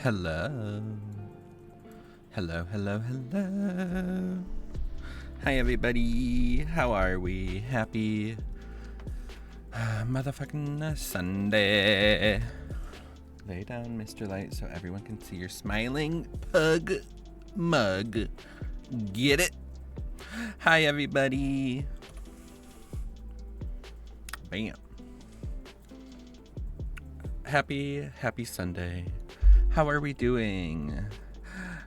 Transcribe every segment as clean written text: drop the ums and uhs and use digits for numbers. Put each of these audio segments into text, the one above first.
Hello. Hello, hello, hello. Hi, everybody. How are we? Happy motherfucking Sunday. Lay down, Mr. Light, so everyone can see your smiling pug mug. Get it? Hi, everybody. Bam. Happy Sunday. How are we doing?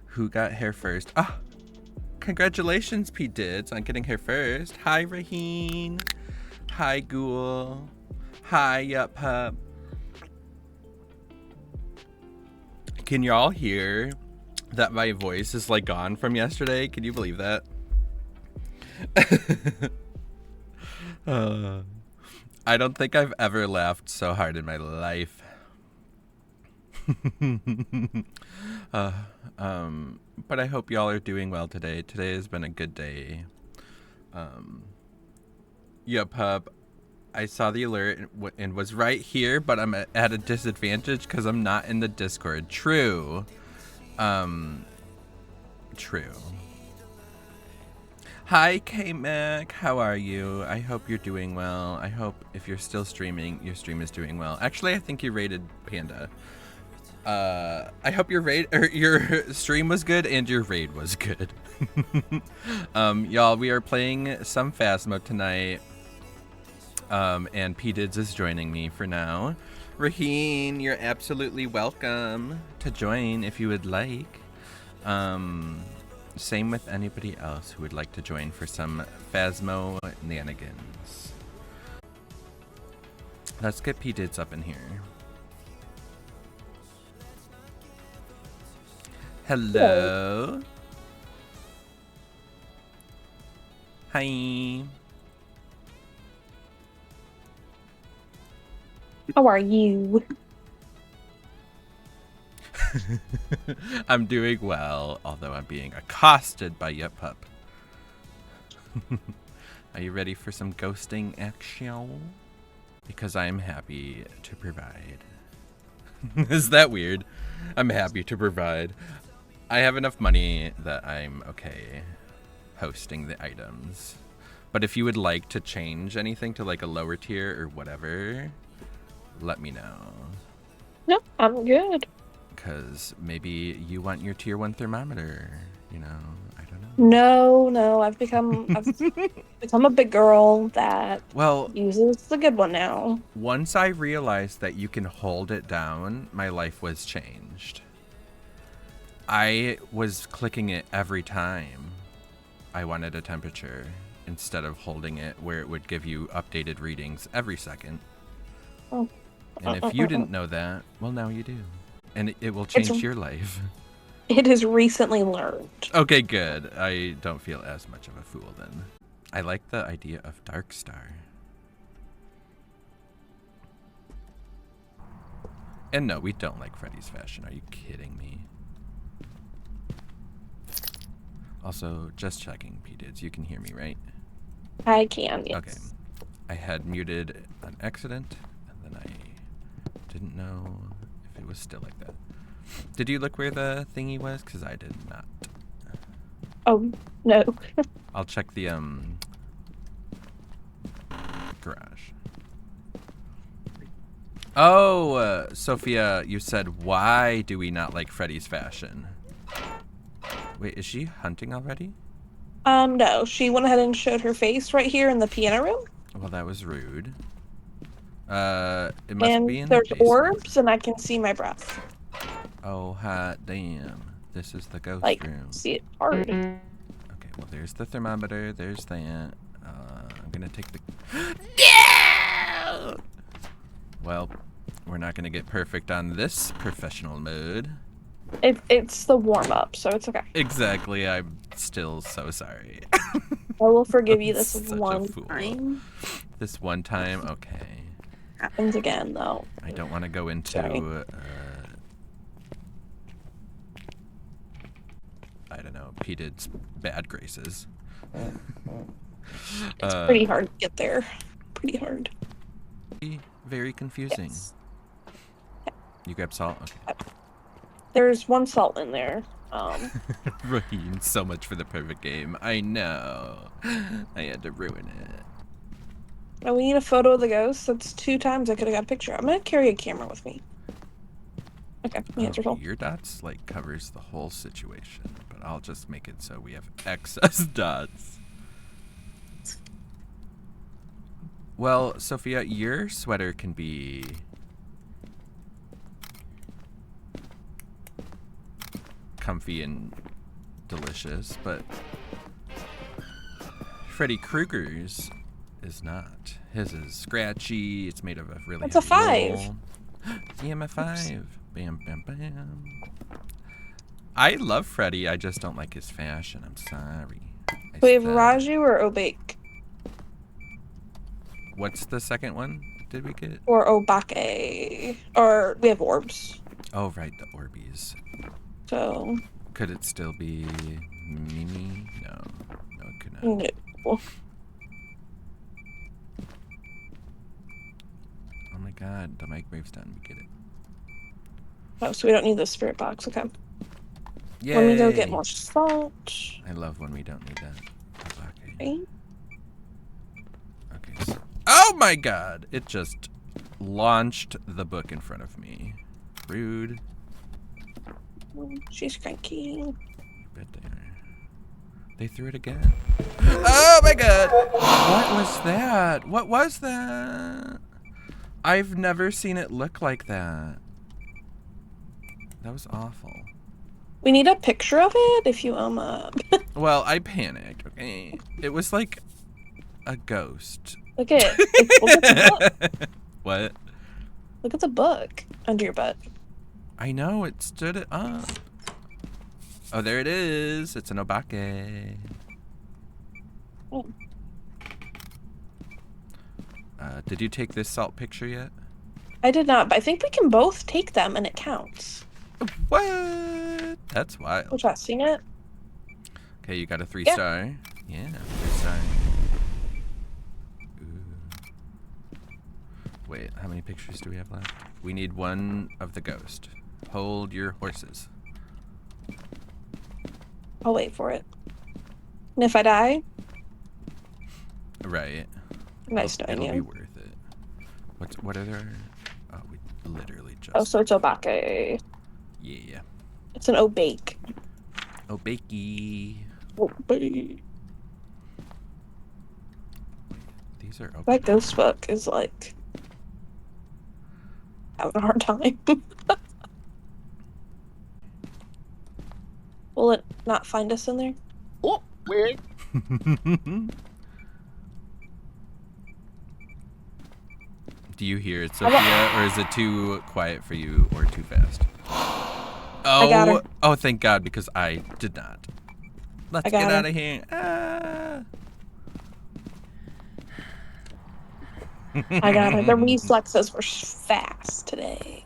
Who got hair first? Ah, congratulations, Pdids, on getting hair first. Hi, Raheen. Hi, Ghoul. Hi, Yup Pup. Can y'all hear that my voice is like gone from yesterday? Can you believe that? I don't think I've ever laughed so hard in my life. But I hope y'all are doing well today. Today has been a good day. Yup, Hub. I saw the alert and was right here, but I'm at a disadvantage because I'm not in the Discord. True. True. Hi, K-Mac. How are you? I hope you're doing well. I hope if you're still streaming, your stream is doing well. Actually, I think you rated Panda. I hope your stream was good and your raid was good. Y'all, we are playing some Phasmo tonight. And Pdids is joining me for now. Raheen, you're absolutely welcome to join if you would like. Same with anybody else who would like to join for some Phasmo nanigans. Let's get Pdids up in here. Hello. Hi. How are you? I'm doing well, although I'm being accosted by Yup Pup. Are you ready for some ghosting action? Because I am happy to provide. Is that weird? I'm happy to provide. I have enough money that I'm okay hosting the items. But if you would like to change anything to like a lower tier or whatever, let me know. No, I'm good. Because maybe you want your tier 1 thermometer, you know, I don't know. No, I've become a big girl that uses the good one now. Once I realized that you can hold it down, my life was changed. I was clicking it every time I wanted a temperature instead of holding it where it would give you updated readings every second. Oh. And if you didn't know that, well, now you do. And it will change your life. It is recently learned. Okay, good. I don't feel as much of a fool then. I like the idea of Dark Star. And no, we don't like Freddy's fashion. Are you kidding me? Also, just checking, Pdids. You can hear me, right? I can, yes. Okay. I had muted on accident, and then I didn't know if it was still like that. Did you look where the thingy was? Because I did not. Oh, no. I'll check the garage. Oh, Sophia, you said, why do we not like Freddy's fashion? Wait, is she hunting already? No, she went ahead and showed her face right here in the piano room. Well, that was rude. It must be in there's the basement. orbs, and I can see my breath. Oh, hot damn. This is the ghost room. See it hard. Okay, well, there's the thermometer. There's that. I'm gonna take the... No! Well, we're not gonna get perfect on this professional mode. It's the warm-up, so it's okay. Exactly. I'm still so sorry. I will forgive you this Such one a fool. time. This one time? Okay. Happens again, though. I don't want to go into... I don't know, Pdids' bad graces. It's pretty hard to get there. Pretty hard. Very confusing. Yes. You grab salt? Okay. There's one salt in there. Raheen, so much for the perfect game. I know. I had to ruin it. Oh, we need a photo of the ghost. That's 2 times I could have got a picture. I'm gonna carry a camera with me. Okay, my hands are full. Your dots like covers the whole situation, but I'll just make it so we have excess dots. Well, Sophia, your sweater can be comfy and delicious, but Freddy Krueger's is not. His is scratchy. It's made of a really. It's a 5. Yeah, I'm a 5. Bam, bam, bam. I love Freddy. I just don't like his fashion. I'm sorry. We have Raju or Obake. What's the second one? Did we get? Or Obake. Or we have orbs. Oh, right, the Orbeez. So. Could it still be Mimi? No. No, it could not. No. Oh my god, the microwave's done. We get it. Oh, so we don't need the spirit box. Okay. Yay. Let me go get more salt. I love when we don't need that. Okay. Okay. So, oh my god! It just launched the book in front of me. Rude. She's cranky. I bet they are. They threw it again. Oh my god! What was that? What was that? I've never seen it look like that. That was awful. We need a picture of it if you Well, I panicked, okay? It was like a ghost. Look at it. Look at the book. What? Look at the book under your butt. I know, it stood it up. Oh, there it is. It's an Obake. Oh. Did you take this salt picture yet? I did not, but I think we can both take them and it counts. What? That's wild. We're testing it. Okay, you got a 3-star. Yeah, 3-star. Wait, how many pictures do we have left? We need one of the ghost. Hold your horses. I'll wait for it. And if I die? Right. Nice knowing you. It'll be worth it. What are there? Oh, we literally just... Oh, so it's Obake. Yeah. It's an Obake. Obakey. Obake. These are... That ghost book is like... having a hard time. Will it not find us in there? Oh, weird. Do you hear it, Sophia, or is it too quiet for you or too fast? Oh, I got her. Oh, thank God, because I did not. Let's get out of here. Ah. I got it. The reflexes were fast today.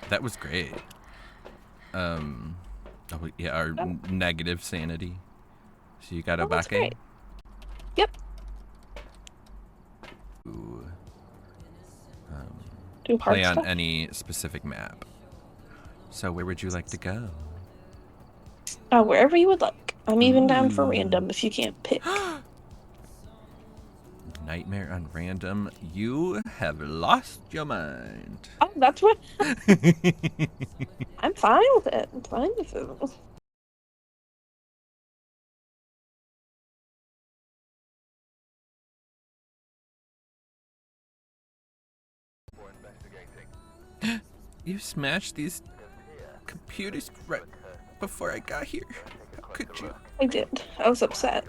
That was great. Oh yeah, our negative sanity. So you got Obake? Yep. Ooh. Do hard Play on stuff. any specific map. So where would you like to go? Wherever you would like. I'm even down for random if you can't pick. Nightmare on random. You have lost your mind. Oh, that's what. I'm fine with it. I'm fine with it. You smashed these computers right before I got here. How could you? I did. I was upset.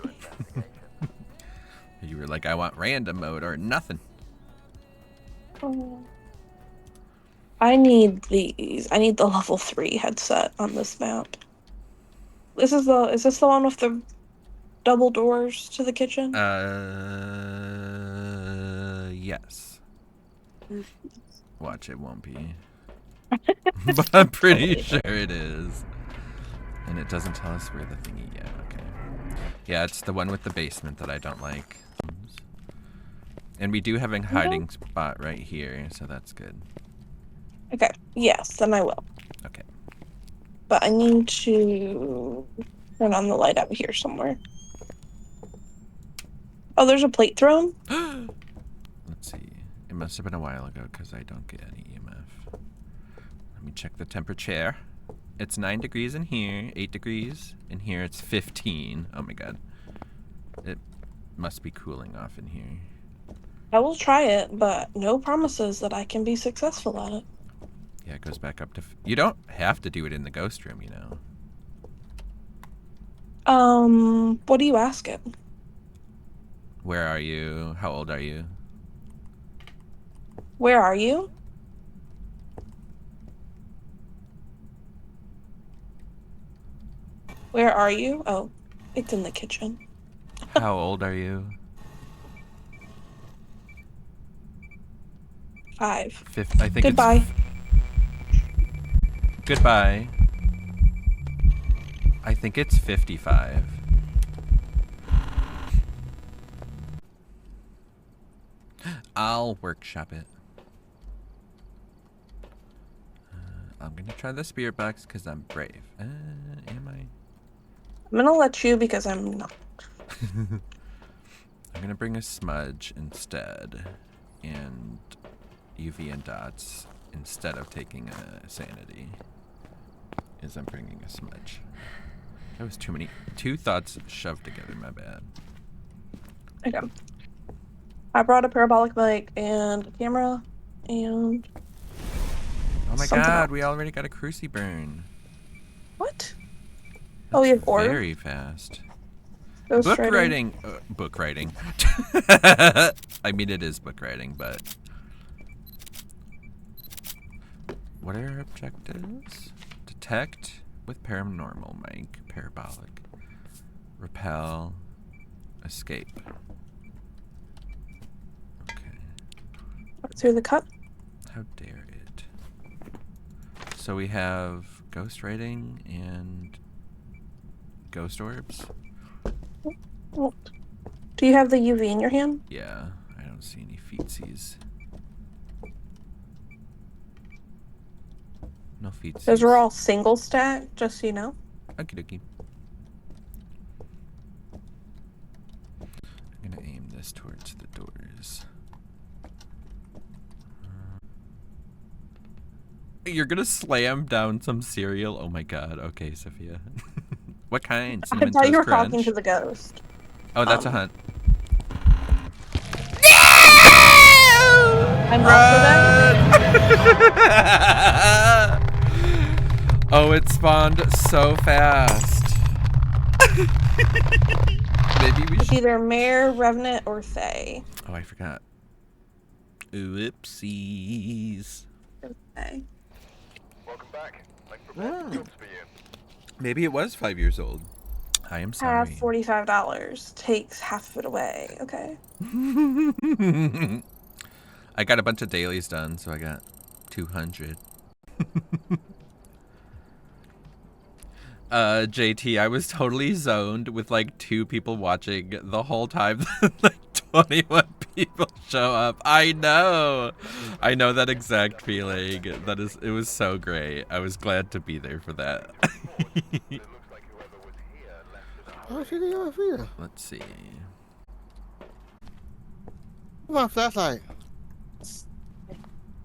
You were like, I want random mode or nothing. Oh. I need these. I need the level 3 headset on this map. Is this the one with the double doors to the kitchen? Yes. Watch, it won't be. But I'm pretty sure it is. And it doesn't tell us where the thingy yet. Okay. Yeah, it's the one with the basement that I don't like. And we do have a hiding spot right here, so that's good. Okay. Yes, then I will. Okay. But I need to turn on the light out here somewhere. Oh, there's a plate thrown? Let's see. It must have been a while ago because I don't get any EMF. Let me check the temperature. It's 9 degrees in here, 8 degrees. In here it's 15. Oh my god. It must be cooling off in here. I will try it, but no promises that I can be successful at it. Yeah, it goes back up to... You don't have to do it in the ghost room, you know. What do you ask it? Where are you? How old are you? Where are you? Where are you? Oh, it's in the kitchen. How old are you? 5. I think Goodbye. Goodbye. I think it's 55. I'll workshop it. I'm gonna try the spirit box because I'm brave. Am I? I'm gonna let you because I'm not. I'm gonna bring a smudge instead, and UV and dots instead of taking a sanity. Is I'm bringing a smudge. That was too many. 2 thoughts shoved together. My bad. Okay. I brought a parabolic mic and a camera and. Oh my god! We already got a cruci burn. What? That's oh, you have order? Very fast. Ghost Book writing. Book writing. I mean, it is book writing, but. What are our objectives? Detect with paranormal mic, parabolic, repel, escape. Okay. Through the cut? How dare it? So we have ghost writing and ghost orbs. Well, do you have the UV in your hand? Yeah, I don't see any feetsies. No feetsies. Those are all single stack, just so you know. Okie dokie. I'm gonna aim this towards the doors. You're gonna slam down some cereal? Oh my god. Okay, Sophia. What kind? Cinnamon I thought you were Toast Crunch? talking to the ghost. Oh, that's a hunt. I'm also Oh, it spawned so fast. Maybe we it's should... either Mare, Revenant, or Thaye. Oh, I forgot. Oopsies. Okay. Welcome back. For you. Maybe it was 5 years old. I am Have sorry. $45. Takes half of it away. Okay. I got a bunch of dailies done, so I got 200. JT, I was totally zoned with like 2 people watching the whole time. Like 21 people show up. I know that exact feeling. It was so great. I was glad to be there for that. Let's see. My flashlight.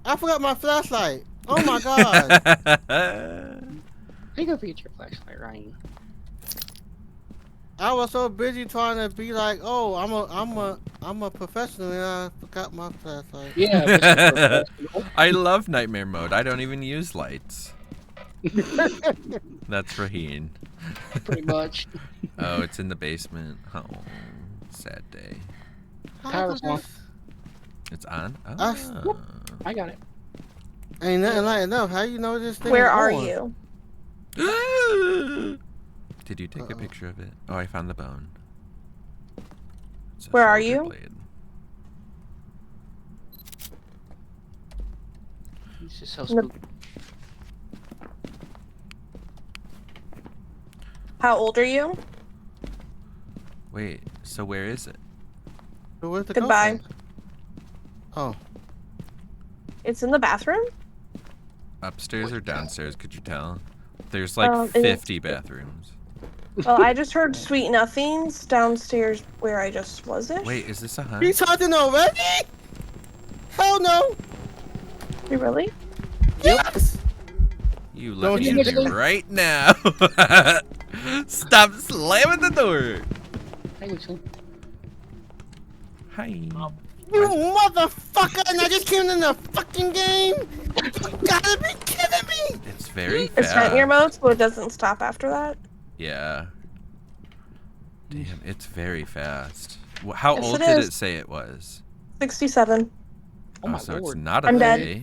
I forgot my flashlight. Oh my god. I go get your flashlight, Ryan. I was so busy trying to be like, oh, I'm a professional, and I forgot my flashlight. Yeah, Mr. Professional. I love nightmare mode. I don't even use lights. That's Raheen. Pretty much. Oh, it's in the basement. Oh, sad day. Power's on. It's on? I got it. Ain't nothing like enough. How you know this thing? Where is are on? you? Did you take a picture of it? Oh, I found the bone. It's a Where are shoulder you? blade. This is so spooky. How old are you? Wait, so where is it? So where's the Goodbye. ghost Oh. It's in the bathroom. Upstairs or downstairs? Could you tell? There's like And 50 bathrooms. Well, I just heard sweet nothings downstairs where I just was-ish. Wait, is this a hunt? He's hunting already? Hell no. You really? Yes. You Don't let you me do- do right now. Stop slamming the door. Hey, Witchling. Hi. You motherfucker! And I just came in the fucking game. You gotta be kidding me. It's very It's fast. nightmare mode, so it doesn't stop after that. Yeah. Damn, it's very fast. How Yes, old it did is. it say it was? 67. Oh my so lord. it's not a I'm dead. Thaye.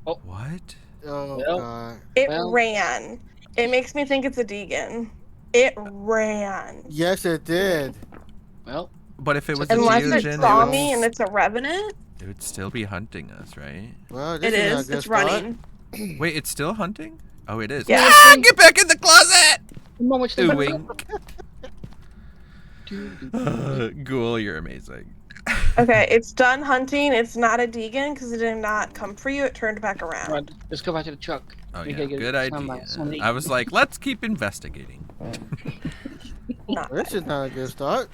Oh. What? Oh Well. god. It Well- ran. It makes me think it's a Deegan. It ran. Yes, it did. Well, But if it was Unless a it fusion, saw it me and it's a revenant, would still be hunting us, right? Well, this it is. Not a is. good It's start. running. Wait, it's still hunting? Oh, it is. Yeah. Ah, get back in the closet! come on, Witchling. Wink. Ghoul, you're amazing. Okay, it's done hunting. It's not a Deegan because it did not come for you. It turned back around. Right, let's go back to the truck. Oh We yeah, gotta get good idea. some I was like, let's keep investigating. Not This is not a good start.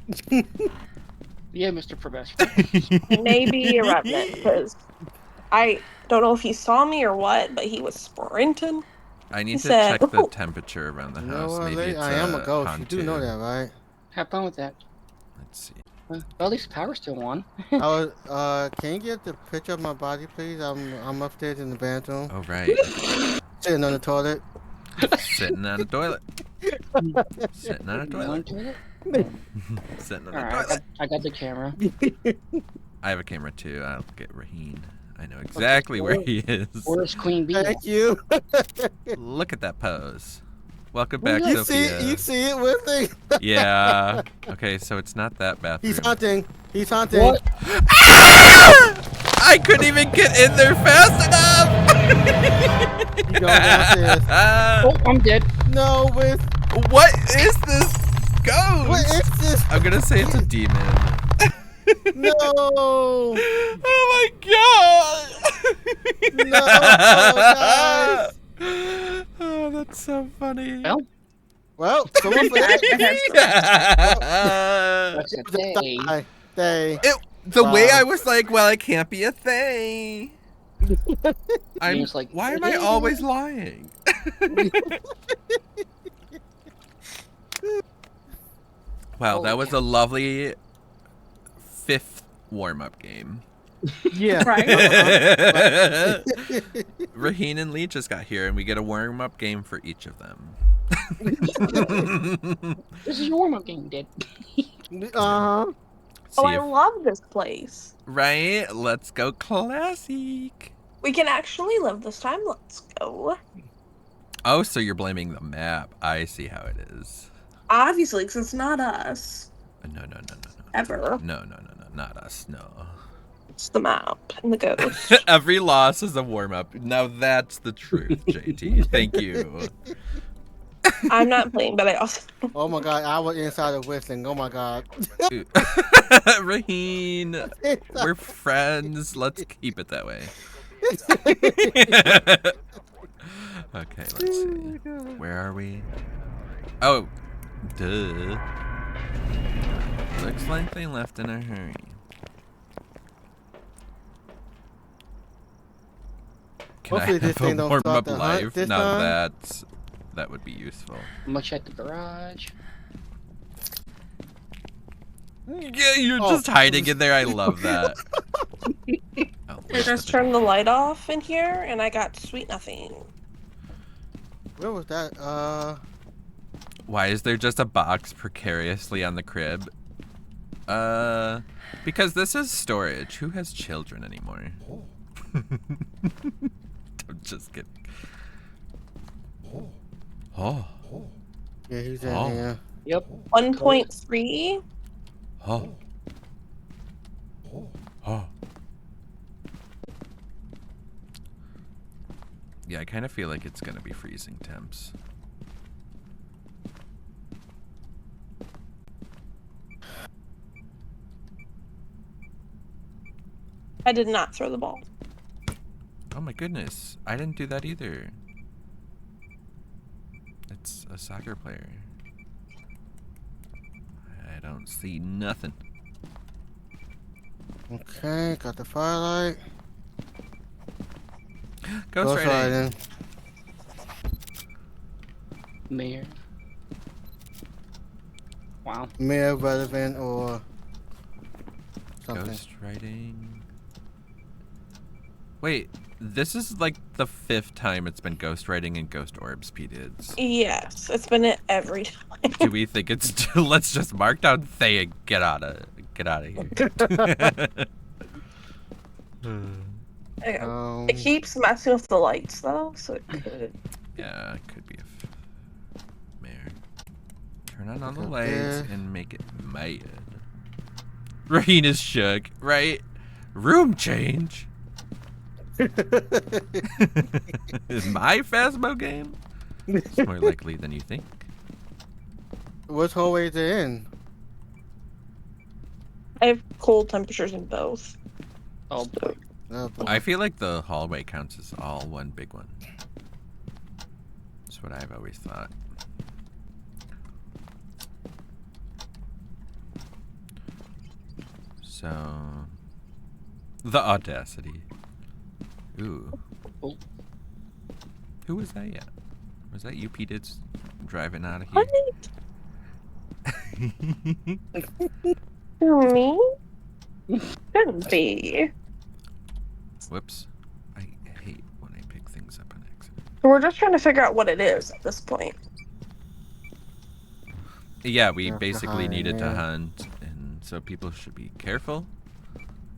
Yeah, Mr. Professor. maybe a revenant because I don't know if he saw me or what, but he was sprinting. I need He to said, check the "Ooh." temperature around the You know house. what, Maybe lady? it's I am a ghost. You hunt do know too. that, right? Have fun with that. Let's see. Well, at least the power's still on. I was, can you get the picture of my body, please? I'm upstairs in the bathroom, Oh right, sitting on the toilet. sitting on a toilet. Sitting on a You toilet. want to it? Sitting on a Alright, toilet. I got the camera. I have a camera too. I'll get Raheen. I know exactly where he is. Where's Queen Bee? Thank you. Look at that pose. Welcome Well, back, You Sophia. see, you see it with me. Yeah. Okay, so it's not that bathroom. He's hunting. He's hunting. What? I couldn't even get in there fast enough. You go downstairs. Oh, I'm dead. No, with What is this ghost? what is this? I'm gonna say it's a demon. No. Oh my god! No, guys. Oh, that's so funny. Well, Well, someone for that's a day. Day. The way Wow. I was like, well, it can't be a Thaye. I'm It's like, why am it I is. always lying? Wow, that was a lovely fifth warm-up game. Yeah. Right? Raheen and Lee just got here, and we get a warm-up game for each of them. This is your warm-up game, Dad. Uh huh. See Oh, I if- love this place. right? Let's go classic. We can actually live this time. Let's go. Oh, so you're blaming the map. I see how it is. Obviously, because it's not us. No, no, no, no, Ever. no. No, no, no, no, not us, no. It's the map and the ghost. Every loss is a warm-up. Now that's the truth, JT. Thank you. I'm not playing, but I also. Oh my god, I was inside of Whistling. Oh my god. Raheen, we're friends. Let's keep it that way. Okay, let's see. Where are we? Oh, duh. Looks like they left in a hurry. Can Hopefully I this have thing a don't warm start up the hunt live? this Now time. that would be useful. I'm gonna check the garage. Yeah, you're Oh. just hiding in there. I love that. Oh, I just turned the light off in here, and I got sweet nothing. Where was that? Why is there just a box precariously on the crib? Because this is storage. Who has children anymore? I'm just kidding. Oh, Yeah, he's in Oh. here. Yep. 1.3. oh, oh. Yeah, I kind of feel like it's gonna be freezing temps. I did not throw the ball. Oh my goodness. I didn't do that either. It's a soccer player. I don't see nothing. Okay, got the firelight. Ghost riding. Mayor. Wow. Mere relevant or something. Ghost riding. Wait, this is like the 5th time it's been ghost riding and ghost orbs, Pdids. Yes, it's been it every time. Do we think it's let's just mark down Thaye and get out of here. It keeps messing with the lights though, so it could. Yeah, it could be a mare. Turn on all the lights and make it mad. Raheen is shook, right? Room change. Is my Phasmo game? It's more likely than you think. What hallway is it in? I have cold temperatures in both. Oh boy. Oh, boy. I feel like the hallway counts as all one big one. That's what I've always thought. So, the audacity. Ooh. Oh. Who was that yet? Was that you, Pdids, driving out of here? What? Me? Couldn't be. Whoops. I hate when I pick things up on accident. We're just trying to figure out what it is at this point. Yeah, we Have to basically hide, needed to yeah. hunt, and so people should be careful.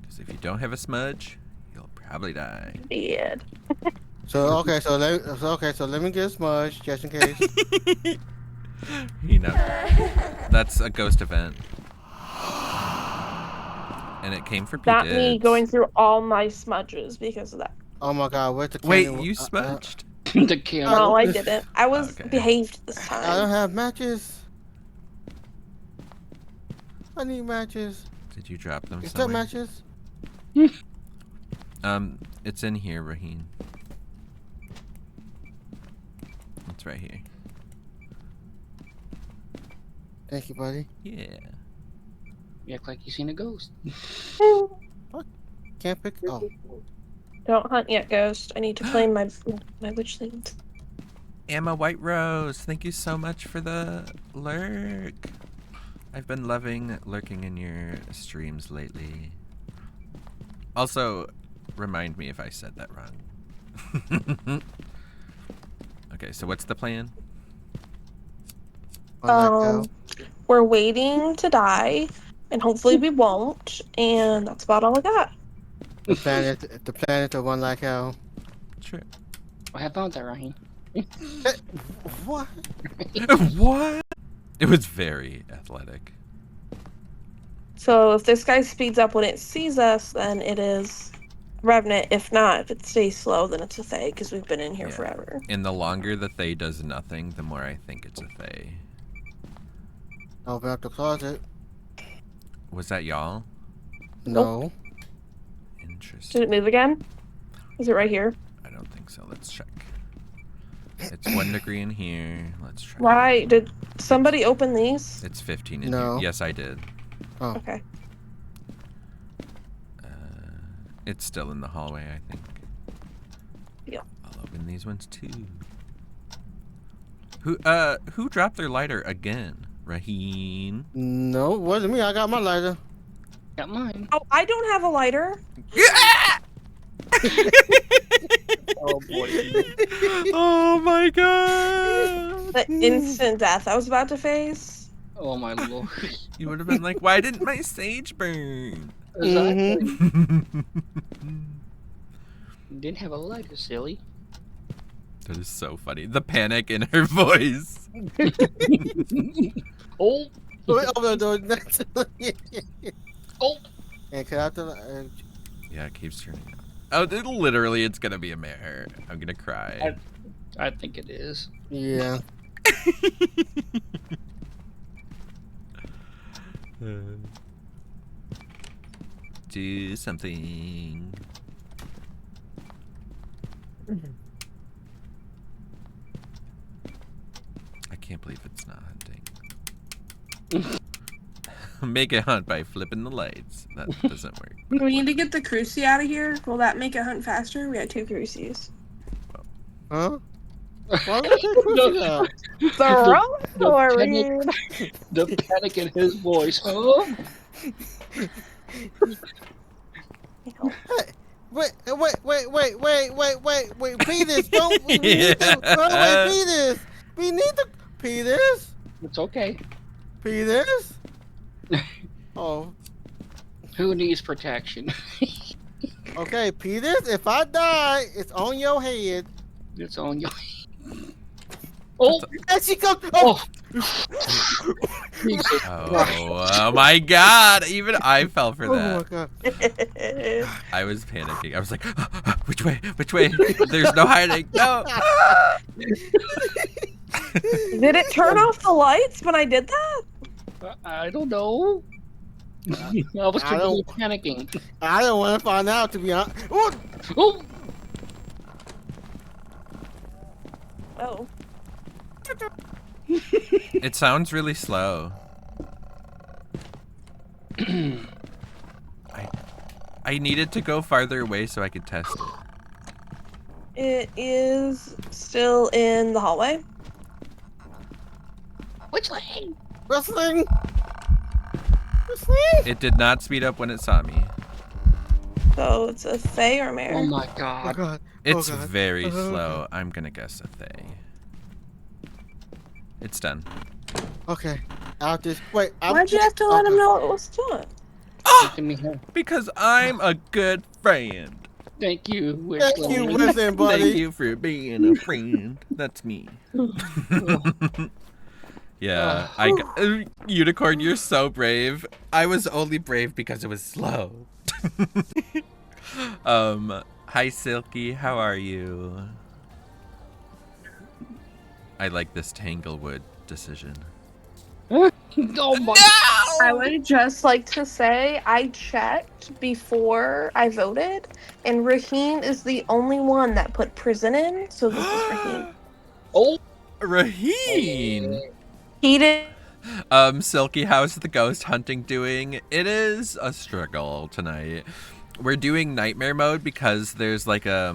Because if you don't have a smudge, you'll probably die. Weird. So let me get smudged just in case. You know, that's a ghost event. And it came for Not me Pdids. going through all my smudges because of that. Oh my god, where's the Wait, candy? you smudged? The camera. No, I didn't. I was Okay. behaved this I don't time. have matches. I need matches. Did you drop them Is there somewhere? matches? It's in here, Raheen. It's right here. Thank you, buddy. Yeah. You act like you seen a ghost. Can't pick. Oh, Don't hunt yet, Ghost. I need to claim my witchlings. Emma White Rose, thank you so much for the lurk. I've been loving lurking in your streams lately. Also, remind me if I said that wrong. Okay, so what's the plan? We're waiting to die, and hopefully we won't. And that's about all I got. the planet of one like hell. Sure. I have found that, Raheen. What? What? It was very athletic. So if this guy speeds up when it sees us, then it is Revenant. If not, if it stays slow, then it's a Thaye, because we've been in here Yeah. forever. And the longer the Thaye does nothing, the more I think it's a Thaye. Open up the closet. Was that y'all? No. Interesting. Did it move again? Is it right here? I don't think so. Let's check. It's 1 degree in here. Let's try. Why? Did somebody open these? It's 15 in No. here. Yes, I did. Oh. Okay. It's still in the hallway, I think. Yeah. I'll open these ones too. Who dropped their lighter again? Raheen. No, wasn't me. I got my lighter. Got mine. Oh, I don't have a lighter. Oh boy. Oh my god. The instant death I was about to face. Oh my lord. You would have been like, why didn't my sage burn? Exactly. Didn't have a lighter, silly. That is so funny. The panic in her voice. Oh. Wait, open the door next to me. Oh. And cut out the. Yeah, it keeps turning out. Oh, literally, it's gonna be a mare. I'm gonna cry. I think it is. Yeah. into something. I can't believe it's not hunting. Make it hunt by flipping the lights. That doesn't work. We need to get the crucie out of here. Will that make it hunt faster? We had 2 crucies. Huh? Why would you take out? The panic in his voice. Oh. Wait, Pdids, don't, we need to, Pdids, we need to, Pdids, It's okay. Pdids, oh, Who needs protection? okay, Pdids, if I die, it's on your head. It's on you. Oh! And she goes, oh! Jesus. Oh my god! Even I fell for Oh my that. god. I was panicking. I was like, which way? Which way? There's no hiding. No! Did it turn off the lights when I did that? I don't know. I was completely panicking. I don't want to find out, to be honest. Oh! Oh! Oh. It sounds really slow. I needed to go farther away so I could test it. It is still in the hallway. Witchling! Wrestling! It did not speed up when it saw me. So it's a Thaye or Mare. Oh my Oh god. god. It's God. very slow. I'm gonna guess a Thaye. It's done. Okay. I'll just, wait. Why'd you have to let him know it was done? Because I'm a good friend. Thank you, Thank you, Witchling. listen, buddy. Thank you for being a friend. That's me. Yeah, Unicorn, you're so brave. I was only brave because it was slow. Hi Silky, how are you? I like this Tanglewood decision. Oh my I would just like to say I checked before I voted, and Raheen is the only one that put prison in, so this is Raheen. Oh! Raheen! He did. Silky, how's the ghost hunting doing? It is a struggle tonight. We're doing nightmare mode because there's like a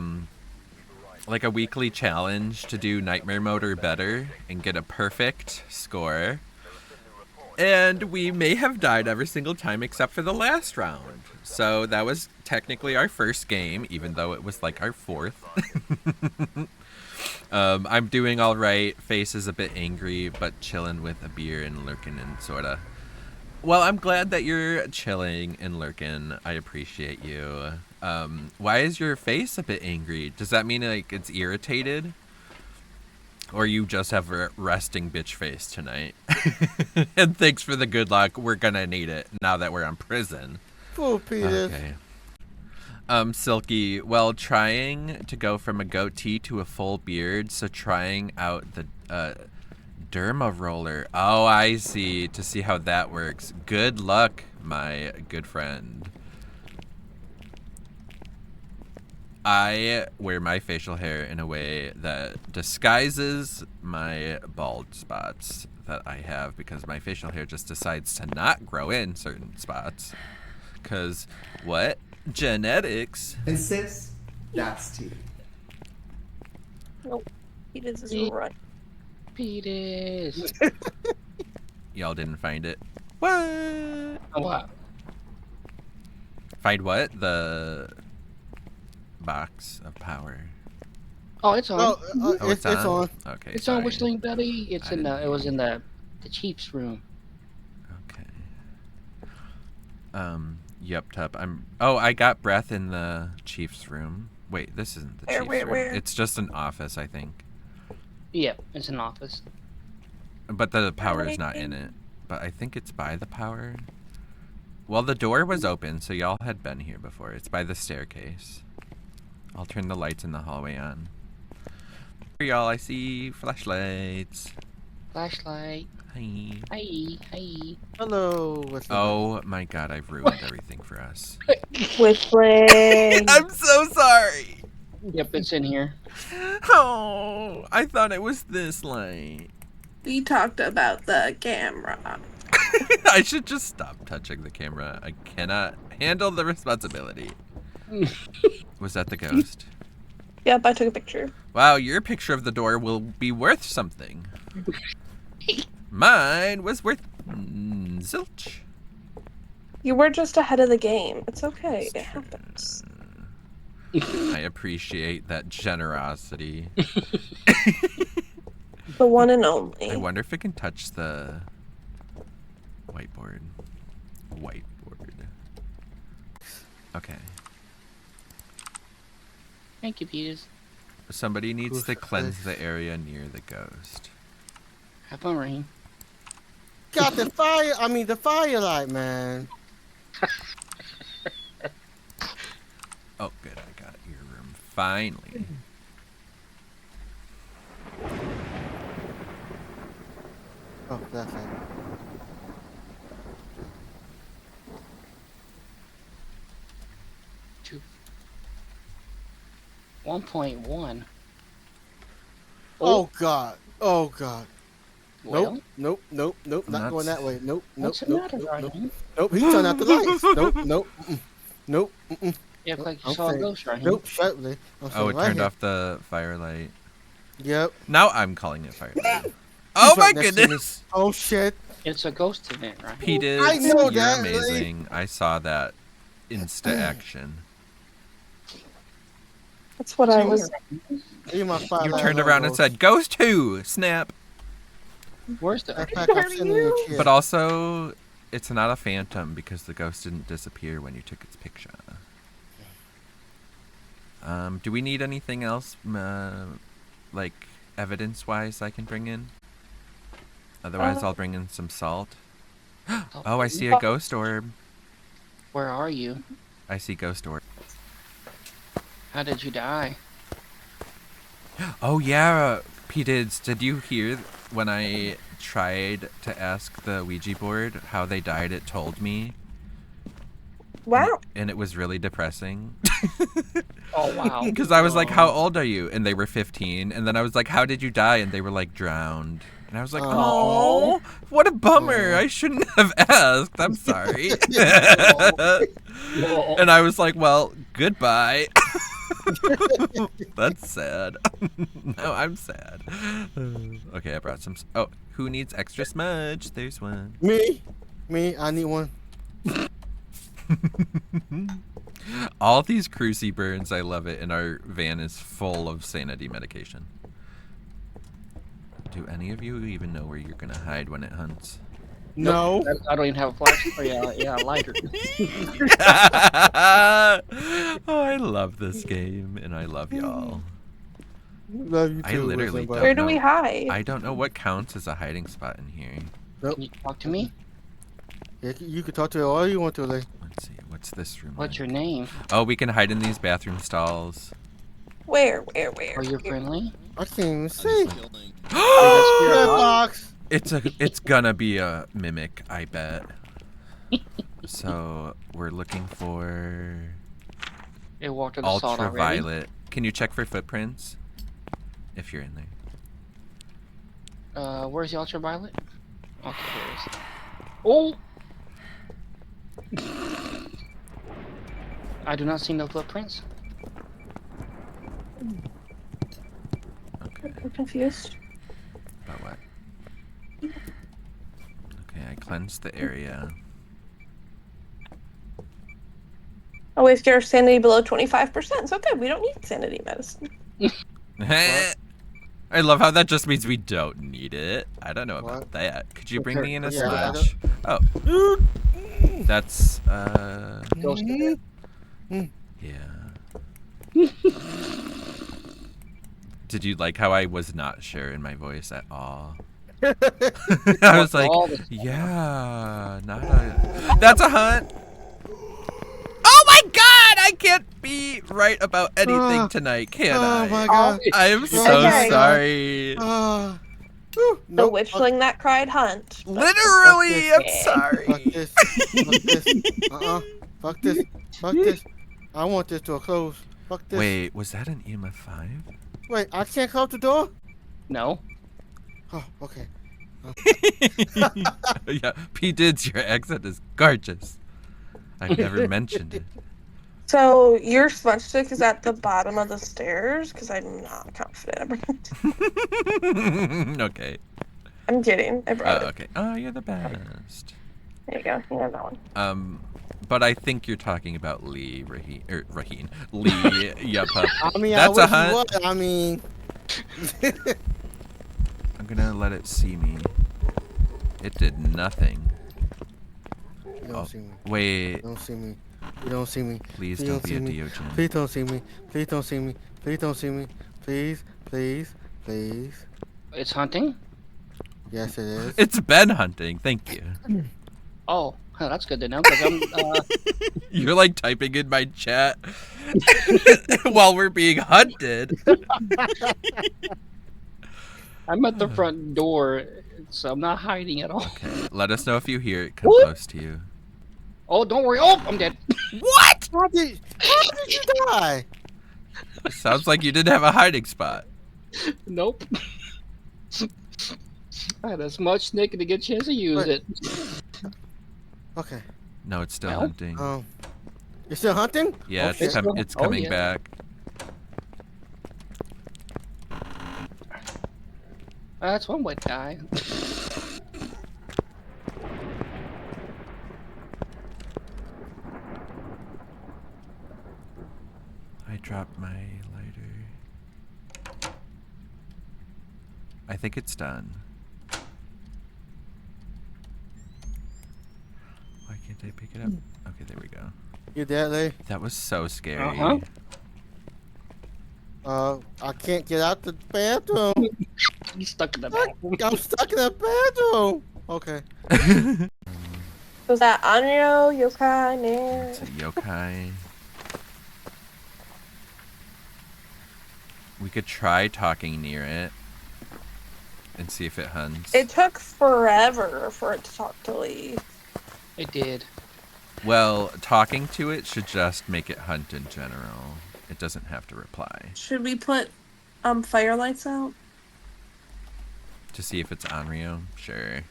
weekly challenge to do nightmare mode or better and get a perfect score. And we may have died every single time except for the last round. So that was technically our first game, even though it was like our 4th. I'm doing all right. Face is a bit angry, but chilling with a beer and lurking and sorta. Well, I'm glad that you're chilling and lurking. I appreciate you. Why is your face a bit angry? Does that mean like it's irritated? Or you just have a resting bitch face tonight? And thanks for the good luck. We're gonna need it now that we're in prison. Poor Pdids. Okay. Silky, well, trying to go from a goatee to a full beard, so trying out the derma roller. Oh, I see. To see how that works. Good luck, my good friend. I wear my facial hair in a way that disguises my bald spots that I have because my facial hair just decides to not grow in certain spots. Because what? Genetics. And sis, that's tea. Nope. He did this right. Pdids. Y'all didn't find it. What? What? Find what? The box of power. Oh, it's on. Oh, It's on. Okay. It's sorry. on Witchling Buddy. It's I in the. didn't It was in the Chief's room. Okay. Yup, tup. Oh, I got breath in the Chief's room. Wait, this isn't the Chief's room. Where? It's just an office, I think. Yeah, it's an office. But the power is not in it. But I think it's by the power. Well, the door was open, so y'all had been here before. It's by the staircase. I'll turn the lights in the hallway on. Here, y'all, I see flashlights. Flashlight. Hi. Hi. Hi. Hello. What's up? Oh my god, I've ruined everything for us. Witchling. I'm so sorry. Yep, it's in here. Oh, I thought it was this light. We talked about the camera. I should just stop touching the camera. I cannot handle the responsibility. Was that the ghost? Yep, I took a picture. Wow, your picture of the door will be worth something. Mine was worth zilch. You were just ahead of the game. It's okay. It happens. I appreciate that generosity. The one and only. I wonder if it can touch the whiteboard. Whiteboard. Okay. Thank you, Pdids. Somebody needs to cleanse the area near the ghost. Have fun, Raheen. Got the fire. I mean the firelight, man. Oh, good. I got your room. Finally. Oh, that's it. Two. 1.1. Oh God. Oh God. Well, Nope. Not That's- going that way. Nope. what's the matter, Raheen? Nope. He turned out the lights. Nope. Nope. You look like you I'm saw a saying- ghost, Raheen. Nope. Certainly. Oh, it turned off the firelight. Yep. Now I'm calling it firelight. Oh my right next to me. goodness! Oh shit. It's a ghost event, Raheen. Pdids, I know you're that, amazing. I saw that insta action. That's what I was. Leave my You firelight turned alone, around and ghost. said, "Ghost who? Snap!" Where's the... Backpack, I'm sending you a kid. But also, it's not a phantom because the ghost didn't disappear when you took its picture. Do we need anything else, like evidence-wise, I can bring in? Otherwise, I'll bring in some salt. Oh, I see a ghost orb. Where are you? I see ghost orb. How did you die? Oh yeah, Pdids, did you hear when I tried to ask the Ouija board how they died? It told me. Wow. And it was really depressing. Oh, wow. Because I was like, how old are you? And they were 15. And then I was like, how did you die? And they were like, drowned. And I was like, oh, what a bummer. I shouldn't have asked. I'm sorry. And I was like, well, goodbye. That's sad. No, I'm sad. Okay, I brought some. Oh, who needs extra smudge? There's one. Me. I need one. All these cruisy burns, I love it, and our van is full of sanity medication. Do any of you even know where you're gonna hide when it hunts? No. I don't even have a flashlight. Oh, yeah, a lighter. Oh, I love this game, and I love y'all. Love you too. I literally Wilson, don't Where do know. we hide? I don't know what counts as a hiding spot in here. Can you talk to me? Yeah, you can talk to her all you want to, Lee. Let's see, what's this room What's like? your name? Oh, we can hide in these bathroom stalls. Where? Are you friendly? I can't even see. Spirit Red box. box. It's gonna be a mimic, I bet. So we're looking for It walked to the salt already. ultraviolet. Can you check for footprints? If you're in there. Where's the ultraviolet? Okay, there it is. Oh! I do not see no footprints. Okay. I'm confused. About what? Okay, I cleansed the area. Oh, if your sanity below 25%, it's okay. We don't need sanity medicine. I love how that just means we don't need it. I don't know about What? that. Could you bring me in a Yeah, I smudge? Oh. That's, Ghost Mhm. yeah. Did you like how I was not sure in my voice at all? I was like, All the- yeah, not a... That's a hunt! Oh my god! I can't be right about anything tonight, can Oh I? my god. I am so Okay. sorry. Whew, The nope. witchling that cried hunt. but- Literally, I'm Yeah. sorry. Fuck this. Fuck this. Fuck this. Fuck this. I want this door closed. Fuck this. Wait, was that an EMF 5? Wait, I can't close the door? No. Oh, okay. Yeah, Pdids, your exit is gorgeous. I've never mentioned it. So your smudge stick is at the bottom of the stairs? Because I'm not confident. Okay. I'm kidding. I brought it. Okay. Oh, you're the best. There you go. You have that one. But I think you're talking about Lee, Raheen, Lee, yup. I mean, That's I a wish you hunt. would. I mean, I'm gonna let it see me. It did nothing. you don't see me. Wait. You don't see me. You don't see me. Please You don't be see a me. Diogen. Please don't see me. Please don't see me. Please don't see me. Please, please, please. It's hunting? Yes, it is. It's been hunting. Thank you. Oh, huh, that's good to know, because I'm, You're like typing in my chat while we're being hunted. I'm at the front door, so I'm not hiding at all. Okay, let us know if you hear it come Whoop. close to you. Oh, don't worry. Oh, I'm dead. What? How did you die? Sounds like you didn't have a hiding spot. Nope. I had as much snake to get a chance to use What? it. Okay. No, it's still No? hunting. You're still hunting? Yeah, Okay. it's Oh, coming yeah. back. That's one way to die. I dropped my lighter. I think it's done. Why can't I pick it up? Okay, there we go. You dead, Lee? That was so scary. Uh-huh. I can't get out the bathroom. I'm stuck in the bathroom. I'm stuck in the bathroom. Okay. Was that Anyo, Yokai, Nair? It's a yokai. We could try talking near it and see if it hunts. It took forever for it to talk to Lee. It did. Well, talking to it should just make it hunt in general. It doesn't have to reply. Should we put fire lights out? To see if it's Onryo? Sure.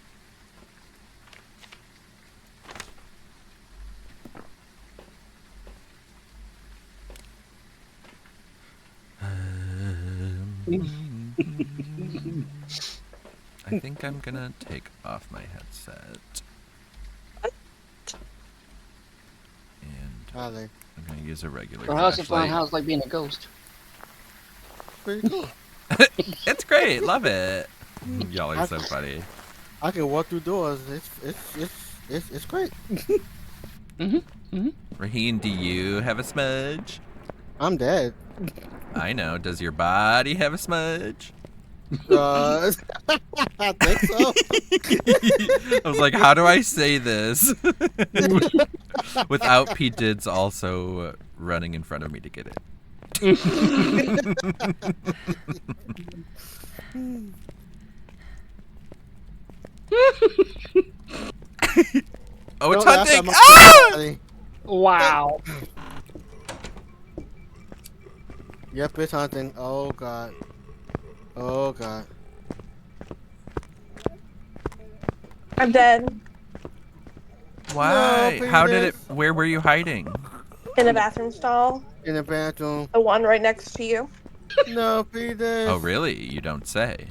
I think I'm gonna take off my headset. And Hi, Lee. I'm gonna use a regular So how's it fun? flashlight. How's it like being a ghost? Pretty cool. It's great, love it. Y'all are so funny. I can walk through doors. It's great. Raheen, do you have a smudge? I'm dead. I know. Does your body have a smudge? I think so. I was like, how do I say this without Pdids also running in front of me to get it? Oh, it's Don't laugh at hunting! my Ah! body. Wow. Yep, it's hunting. Oh god. Oh god. I'm dead. Why? No, How did it? Pdids. Where were you hiding? In a bathroom stall. In the bathroom. The one right next to you. No, Pdids. Oh, really? You don't say.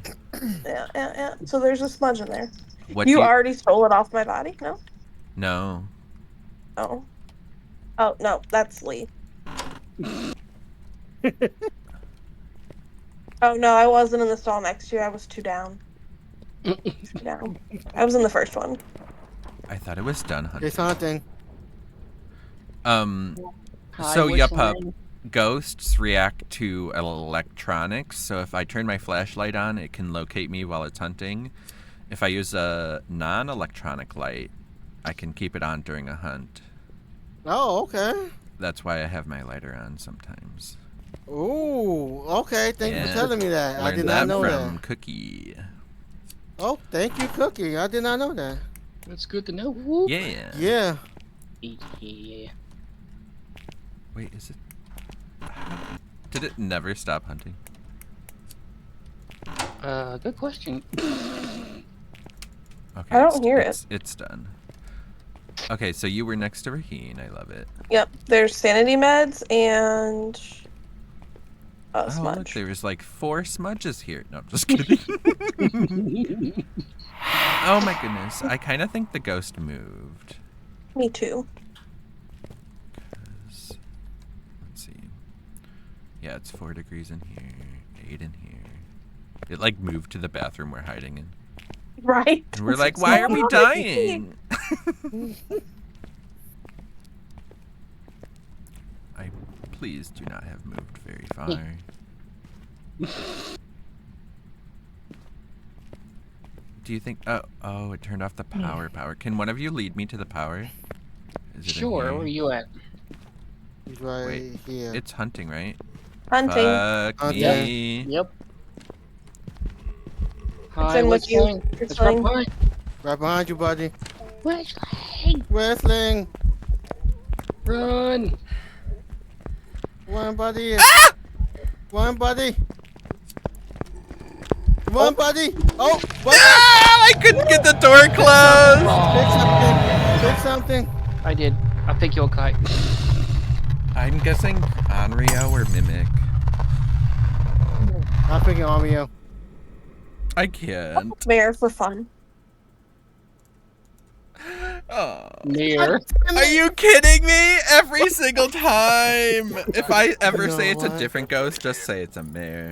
Yeah. So there's a smudge in there. What? You do already stole it off my body? No? No. Oh. Oh, no. That's Lee. Oh, no. I wasn't in the stall next to you. I was two down. Two down. I was in the first one. I thought it was done hunting. It's hunting. Hi, So yup, Witchling. ghosts react to electronics. So if I turn my flashlight on, it can locate me while it's hunting. If I use a non-electronic light, I can keep it on during a hunt. Oh, okay. That's why I have my lighter on sometimes. Ooh, okay. Thank you for Yeah. telling me that. I Learned did that not know from that. Cookie. Oh, thank you, Cookie. I did not know that. That's good to know. Whoop. Yeah. Yeah. Yeah. Wait, is it? Did it never stop hunting? Good question. Okay. I don't hear it. It's done. Okay, so you were next to Raheen. I love it. Yep, there's sanity meds and a Oh, smudge. look, there was like 4 smudges here. No, I'm just kidding. Oh my goodness. I kind of think the ghost moved. Me too. 'Cause- let's see. Yeah, it's 4 degrees in here, 8 in here. It like moved to the bathroom we're hiding in. Right? And we're like, why are we dying? I please do not have moved very far. Do you think? Oh, it turned off the power. Can one of you lead me to the power? Is it in Sure, here? where are you at? He's right Wait, here. It's hunting, right? Hunting. Fuck Hunting. me. Yep. It's Hi, in with you. Witchling. It's It's right fine. behind. Right behind you, buddy. Witchling. Wrestling. Run. One buddy. One buddy. One buddy. Oh, buddy. Ah, I couldn't get the door closed. Pick something. Pick something. I did. I'll pick you a kite. I'm guessing Onryo or Mimic. I'm picking Omeo. I can't. Mayor for fun. Oh. Near. Are you kidding me? Every single time. If I ever You know say it's a what? different ghost, just say it's a mare.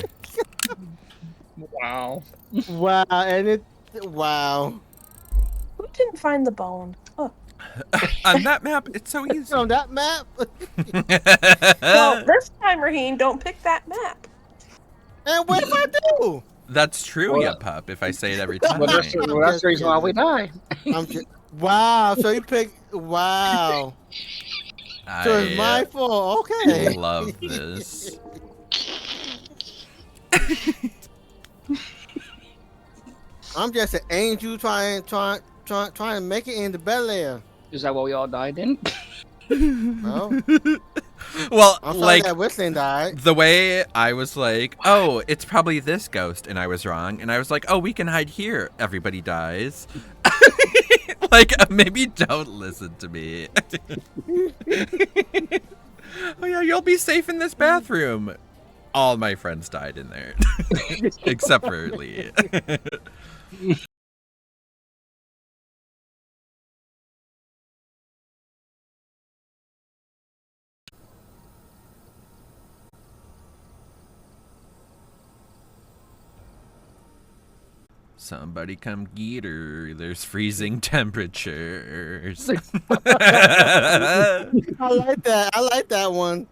Wow. Wow, and it. Wow. Who didn't find the bone? Oh. On that map, it's so easy. On that map. Well, this time, Raheen, don't pick that map. And what if I do? That's true, Well, ya pup, if I say it every time. Well, that's the reason why we die. I'm just. Wow. So you picked. Wow. So it's my fault. Okay. love this. I'm just an angel trying to make it in the Bel Air. Is that why we all died then? Well, Well, I'm sorry like, that Whistling died. the way I was like, oh, it's probably this ghost, and I was wrong. And I was like, oh, we can hide here. Everybody dies. Like, maybe don't listen to me. Oh, yeah, you'll be safe in this bathroom. All my friends died in there. Except for Lee. Somebody come get her. There's freezing temperatures. I like that. I like that one.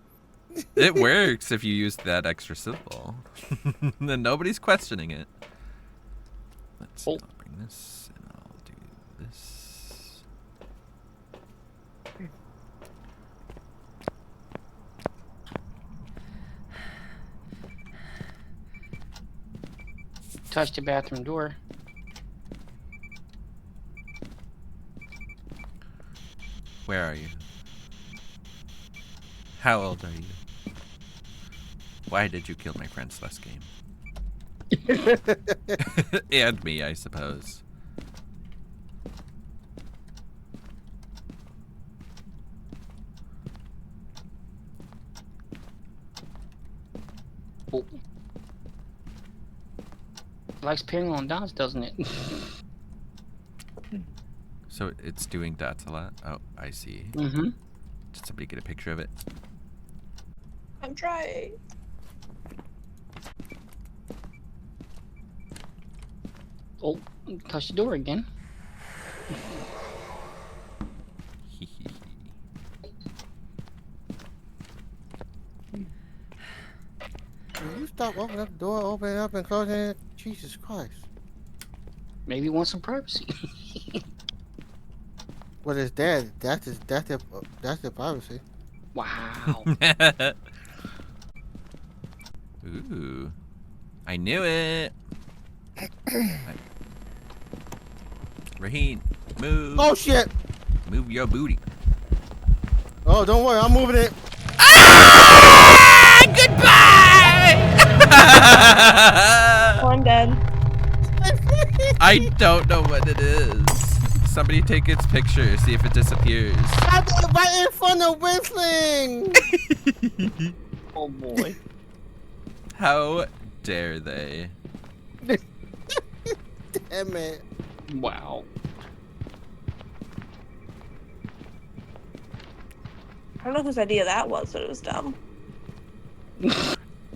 It works if you use that extra syllable. Then nobody's questioning it. Let's see, Oh. I'll bring this and I'll do this. Touch the bathroom door. Where are you? How old are you? Why did you kill my friends last game? And me, I suppose. Oh. Likes peering on dots, doesn't it? So it's doing dots a lot? Oh, I see. Mm-hmm. Did somebody get a picture of it? I'm trying. Oh, touch the door again. Will you stop opening up the door, opening it up, and closing it? Jesus Christ. Maybe want some privacy. What is that? That's the privacy. Wow. Ooh. I knew it. Raheen, move. Oh shit! Move your booty. Oh, don't worry, I'm moving it. Ah! Goodbye! Oh, I'm dead. I don't know what it is. Somebody take its picture, see if it disappears. Right in front of Whistling! Oh boy. How dare they? Damn it. Wow. I don't know whose idea that was, but it was dumb.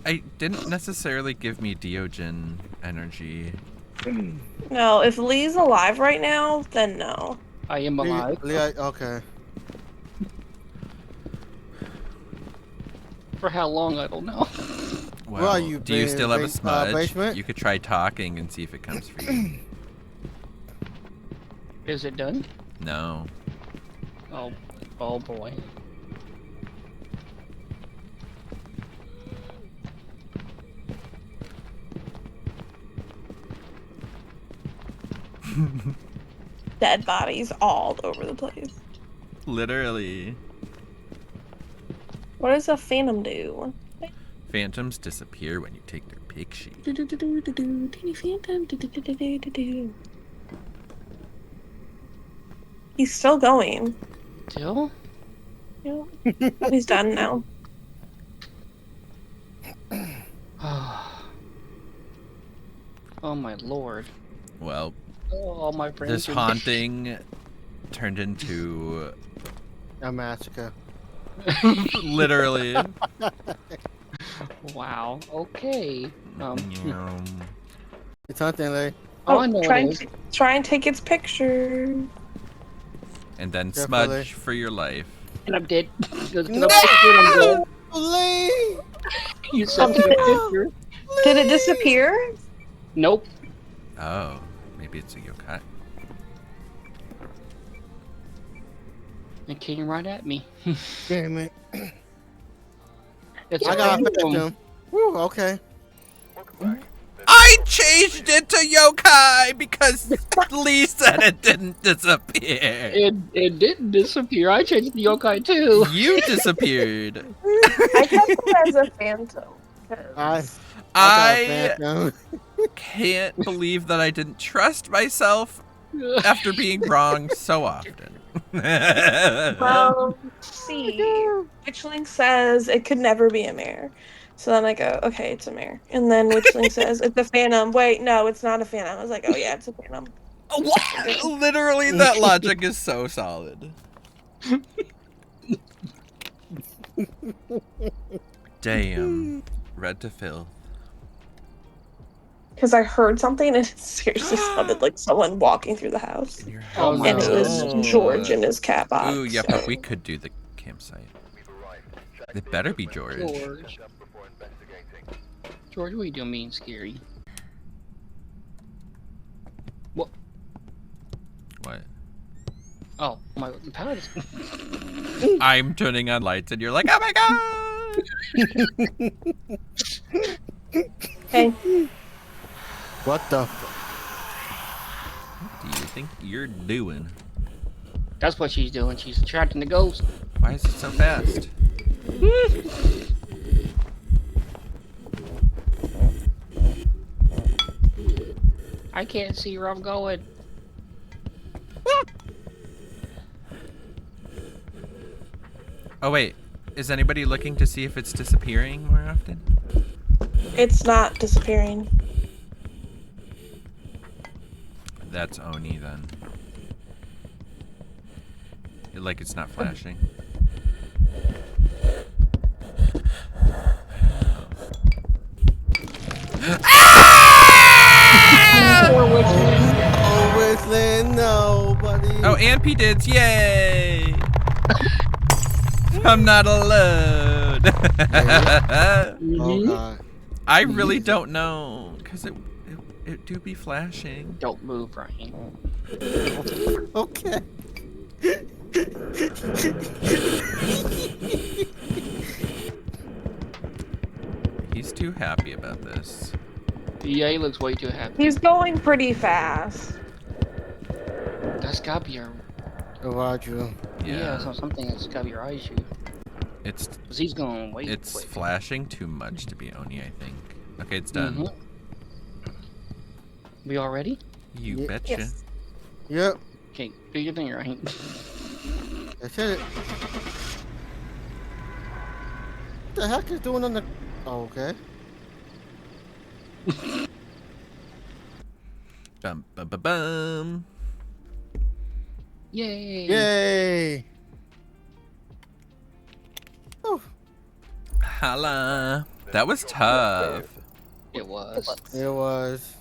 I didn't necessarily give me Diogen energy. No, if Lee's alive right now, then no. I am alive. Okay. For how long, I don't know. Well, Where are you, do you still have a smudge? basement? You could try talking and see if it comes for you. Is it done? No. Oh, oh boy. Dead bodies all over the place. Literally. What does a phantom do? Phantoms disappear when you take their picture. Teeny phantom. He's still going. Still? Yep. He's done now. Oh my lord. Well, Oh, my friends. this haunting turned into A massacre. literally. Wow. Okay. It's hunting, Lee. Oh, I know try it is. and take its picture. And then Careful, smudge for your life. And I'm dead. No! Lee! You sent me a picture. Did it disappear? Nope. Oh, maybe it's a yokai. It came right at me. Damn it. It's I got a phantom. phantom. Woo, okay. Welcome back. I changed it to yokai because Lee said it didn't disappear. It didn't disappear. I changed the yokai too. You disappeared. I kept it as a phantom. I I got a phantom. can't believe that I didn't trust myself after being wrong so often. Well, see, Witchling says it could never be a mare. So then I go, okay, it's a mare. And then Witchling says it's a phantom. Wait, no, it's not a phantom. I was like, oh yeah, it's a phantom. What? Literally, that logic is so solid. Damn. Red to filth. Because I heard something and it seriously sounded like someone walking through the house. In your Oh house. my And it was Oh. George in his cat box. Ooh, yeah, but we could do the campsite. We've arrived. Check It better be George. George. just before investigating. George, what are you doing mean scary? What? What? Oh, my power is... I'm turning on lights and you're like, oh my god! Hey, What the? What do you think you're doing? That's what she's doing. She's attracting the ghost. Why is it so fast? I can't see where I'm going. Oh wait, is anybody looking to see if it's disappearing more often? it's not disappearing. That's Oni then. Like it's not flashing. Oh, Whistling, nobody. Oh, and Pdids, yay! I'm not alone. Oh, God. I really don't know, cause it do be flashing. Don't move, Raheen. Okay. He's too happy about this. Yeah, he looks way too happy. He's going pretty fast. It's gotta be your... Roger. Yeah, so something that's gotta be your eye issue. It's 'Cause he's going way it's quick. flashing too much to be Oni, I think. Okay, it's done. We all ready? You Yeah. betcha. Yes. Yep. Okay, do your thing, right? That's it. What the heck is doing on the... Oh, okay. Bum bum bum bum. Yay! Yay! Oh, Holla. That was tough. It was. it was.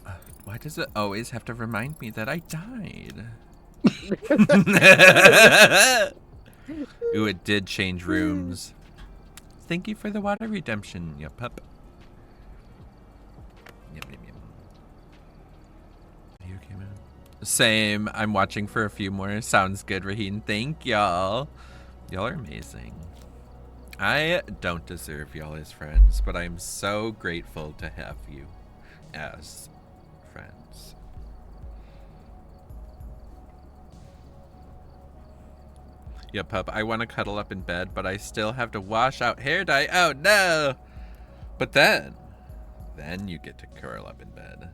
Why does it always have to remind me that I died? Ooh, it did change rooms. Thank you for the water redemption, you pup. Yep, yep, yep. Video came out. Same. I'm watching for a few more. Sounds good, Raheen. Thank y'all. Y'all are amazing. I don't deserve y'all as friends, but I'm so grateful to have you as friends. Yeah, pup, I want to cuddle up in bed, but I still have to wash out hair dye. Oh, no! But then you get to curl up in bed.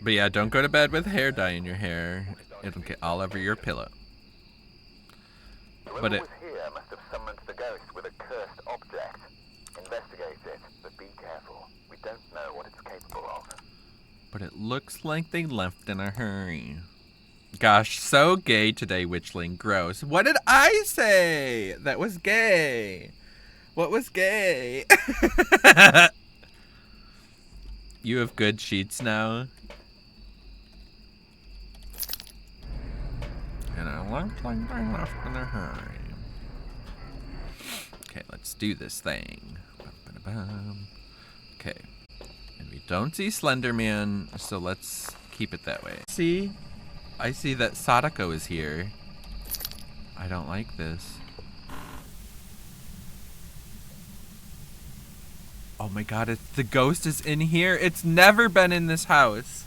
But yeah, don't go to bed with hair dye in your hair. It'll get all over your pillow. But it... Whoever was here must have summoned the ghost with a cursed object. Investigate it, but be careful. We don't know what it's capable of. But it looks like they left in a hurry. Gosh, so gay today, Witchling. Gross. What did I say? That was gay. What was gay? You have good sheets now. And it looks like they left in a hurry. Okay, let's do this thing. Bum-ba-da-bum. Okay. And we don't see Slenderman, so let's keep it that way. See? I see that Sadako is here. I don't like this. Oh my god, the ghost is in here. It's never been in this house.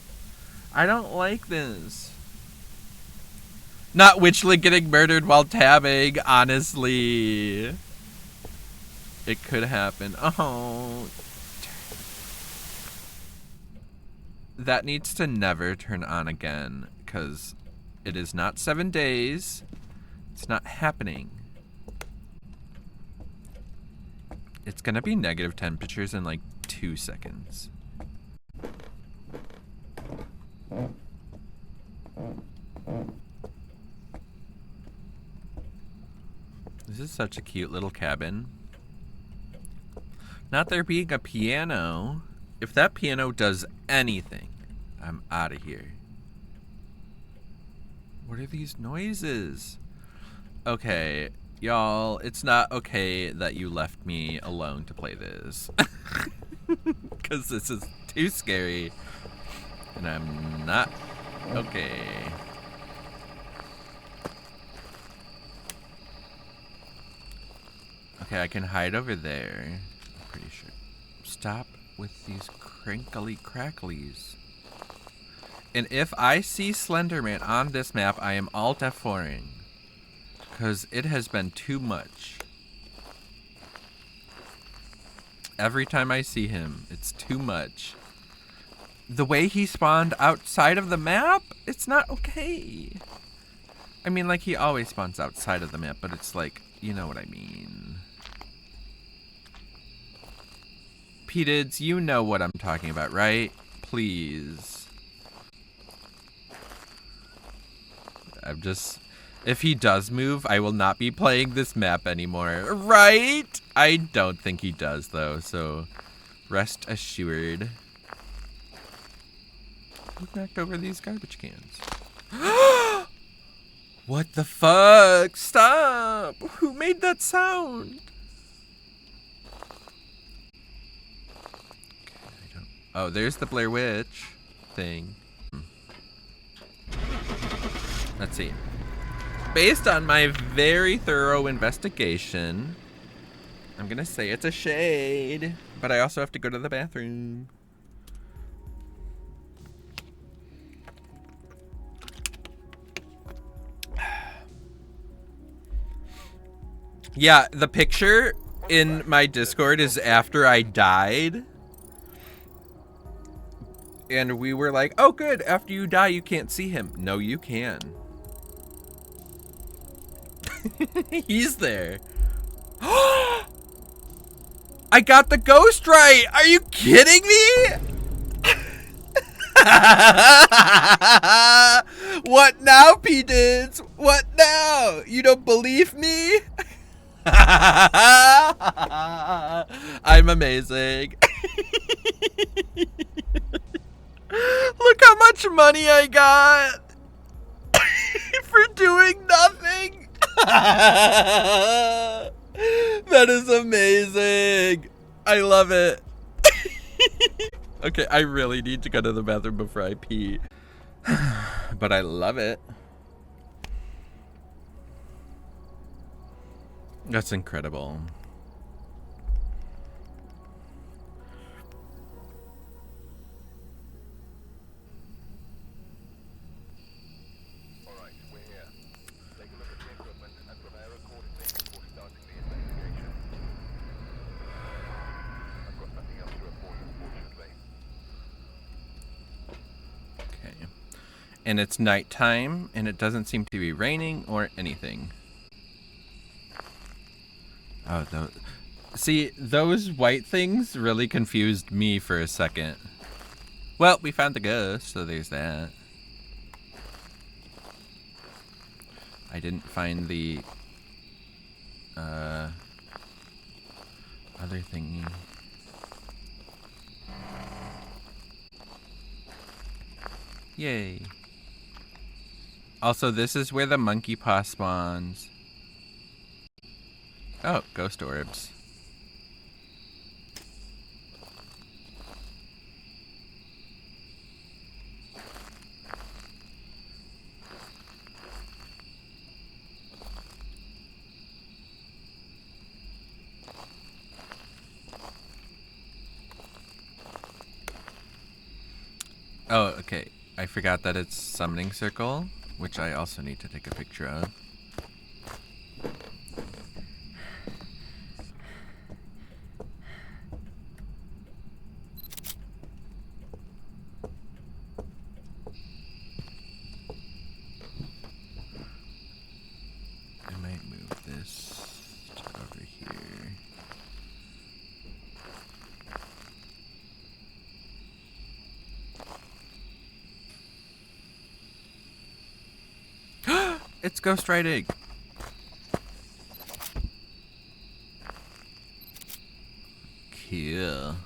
I don't like this. Not Witchling getting murdered while tabbing, honestly. It could happen. Oh. That needs to never turn on again, because it is not 7 days. It's not happening. It's gonna be negative temperatures in like 2 seconds. This is such a cute little cabin. Not there being a piano. If that piano does anything, I'm out of here. What are these noises? Okay, y'all, it's not okay that you left me alone to play this. Because this is too scary. And I'm not okay. Okay, I can hide over there. I'm pretty sure. Stop with these crinkly cracklies. And if I see Slenderman on this map, I am alt F4ing. Because it has been too much. Every time I see him, it's too much. The way he spawned outside of the map, it's not okay. I mean, like, he always spawns outside of the map, but it's like, you know what I mean. Pdids, you know what I'm talking about, right? Please. I'm just... If he does move, I will not be playing this map anymore. Right? I don't think he does, though, so... Rest assured. Who knocked over these garbage cans? What the fuck? Stop! Who made that sound? Oh, there's the Blair Witch thing. Let's see. Based on my very thorough investigation, I'm gonna say it's a shade, but I also have to go to the bathroom. Yeah, the picture in my Discord is after I died. And we were like, oh good, after you die you can't see him. No, you can. He's there. I got the ghost right! Are you kidding me? What now, Pdids? What now? You don't believe me? I'm amazing. Look how much money I got for doing nothing. That is amazing. I love it. Okay, I really need to go to the bathroom before I pee. But I love it. That's incredible. Alright, we're here. Take a look at the equipment and prepare accordingly before starting the investigation. I've got nothing else to report, unfortunately. Okay. And it's nighttime, and it doesn't seem to be raining or anything. Oh, see, those white things really confused me for a second. Well, we found the ghost, so there's that. I didn't find the other thingy. Yay. Also, this is where the monkey paw spawns. Oh, ghost orbs. Oh, okay. I forgot that it's summoning circle, which I also need to take a picture of. I might move this to over here. It's ghost riding. Cool.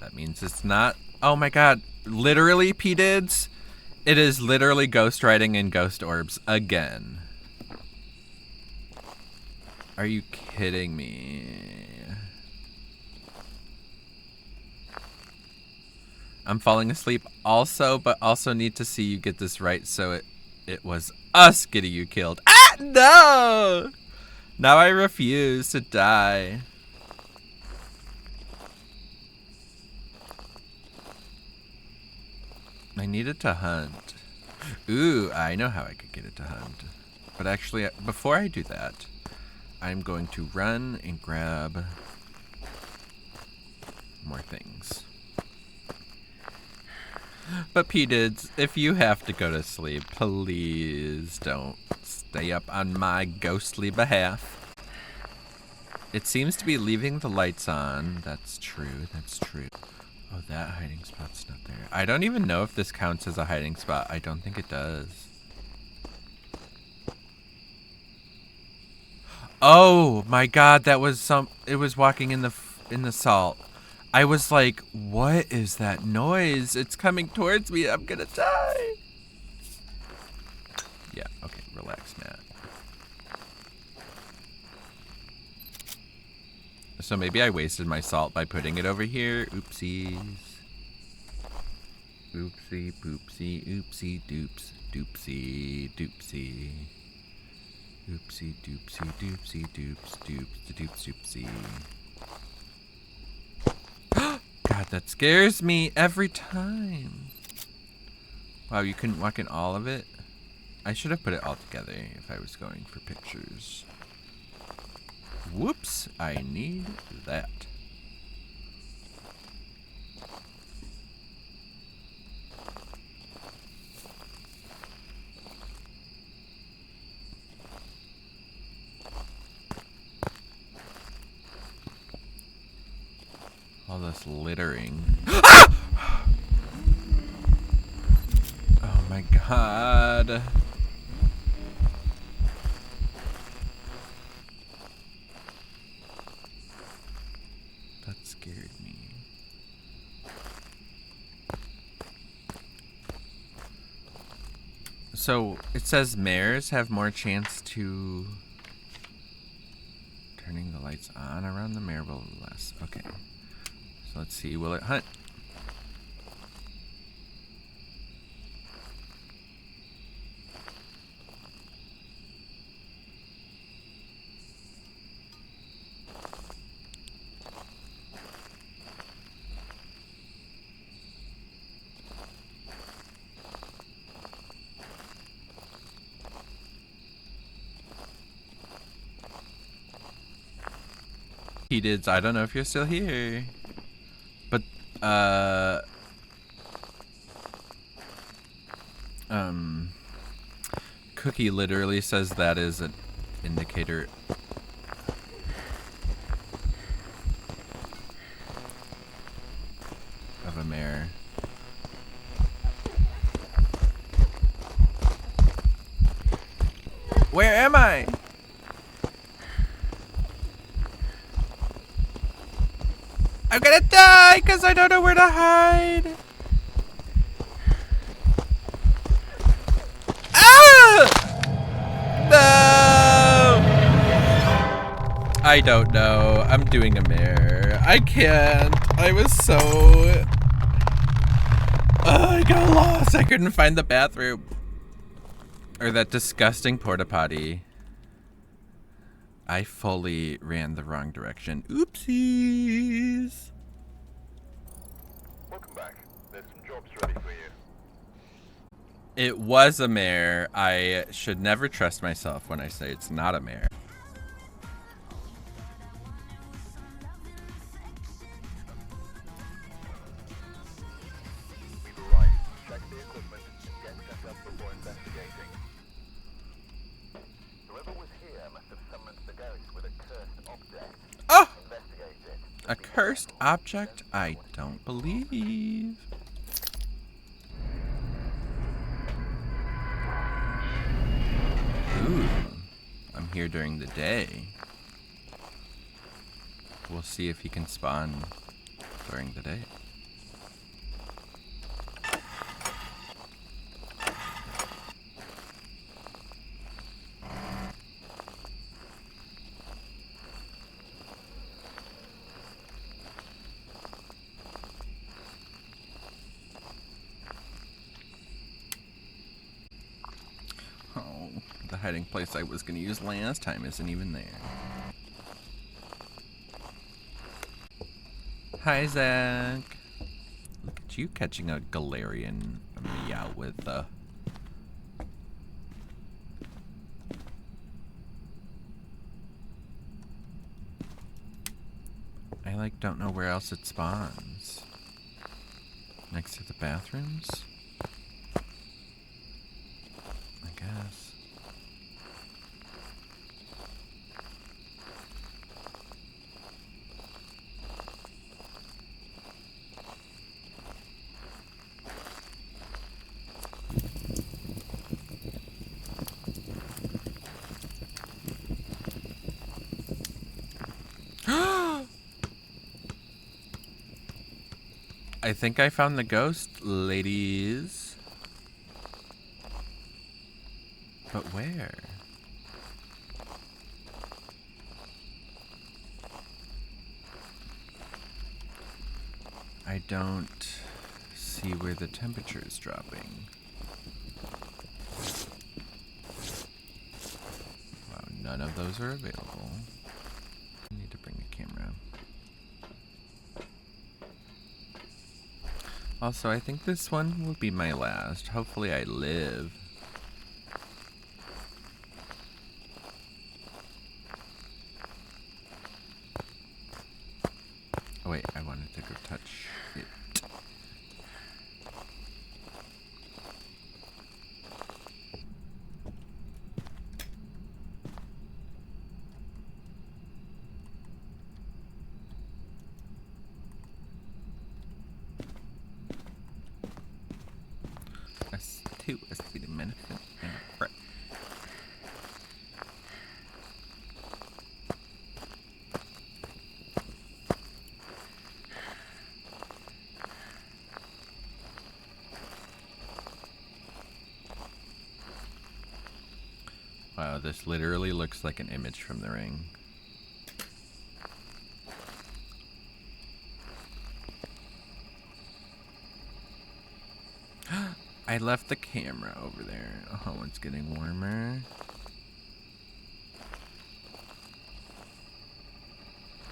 That means it's not. Oh my god. Literally, Pdids. It is literally ghost riding and ghost orbs again. Are you kidding me? I'm falling asleep also, but also need to see you get this right, so it was us getting you killed. Ah, no! Now I refuse to die. I needed to hunt. Ooh, I know how I could get it to hunt. But actually, before I do that, I'm going to run and grab more things. But Pdids, if you have to go to sleep, please don't stay up on my ghostly behalf. It seems to be leaving the lights on. That's true, that's true. Oh, that hiding spot's not there. I don't even know if this counts as a hiding spot. I don't think it does. Oh my god, that was it was walking in the salt. I was like, what is that noise? It's coming towards me. I'm gonna die. Yeah, okay, relax, Matt. So maybe I wasted my salt by putting it over here. Oopsies. Oopsie, poopsie, oopsie, doops, doopsie, doopsie. Oopsie, doopsie, doopsie, doops, doops, doops, doopsie. God, that scares me every time. Wow, you couldn't walk in all of it? I should have put it all together if I was going for pictures. Whoops, I need that. All this littering. Oh my god. That scared me. So it says mares have more chance to turning the lights on around the mare will less. Okay. So let's see, will it hunt? Pdids, I don't know if you're still here. But, Cookie literally says that is an indicator of a mare. Where am I? I'm gonna die because I don't know where to hide. Ah! No! I don't know. I'm doing a mare. I can't. I was so... I got lost. I couldn't find the bathroom. Or that disgusting porta potty. I fully ran the wrong direction. Oopsies. Welcome back. There's some jobs ready for you. It was a mare. I should never trust myself when I say it's not a mare. We've arrived. Check the equipment and get set up before investigating. Whoever was here must have summoned the ghost with a cursed object. Oh! Investigate it. A cursed object? I don't believe. Ooh. I'm here during the day. We'll see if he can spawn during the day. Oh, the hiding place I was going to use last time isn't even there. Hi, Zach. Look at you catching a Galarian meow with the... I like don't know where else it spawns. Next to the bathrooms? I guess. I think I found the ghost, ladies. But where? I don't see where the temperature is dropping. Wow, none of those are available. I need to bring a camera. Also, I think this one will be my last. Hopefully I live. touch it. S2, acetaminophen, and prep. Wow, this literally looks like an image from The Ring. I left the camera over there. Oh, it's getting warmer.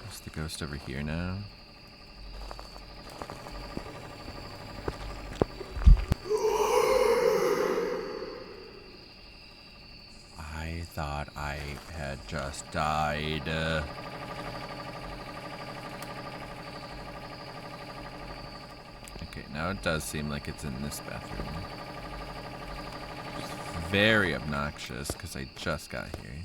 Is the ghost over here now? I thought I had just died. Okay, now it does seem like it's in this bathroom. Very obnoxious because I just got here.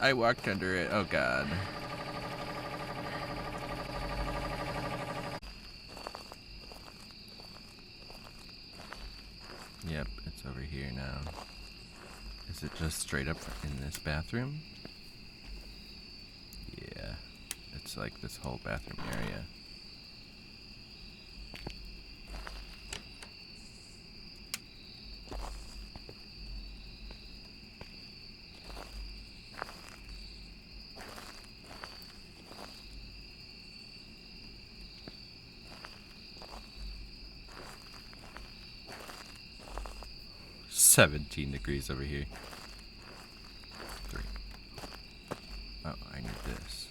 I walked under it. Oh god. Yep, it's over here now. Is it just straight up in this bathroom? Yeah, it's like this whole bathroom area. $17 over here. 3. Oh, I need this.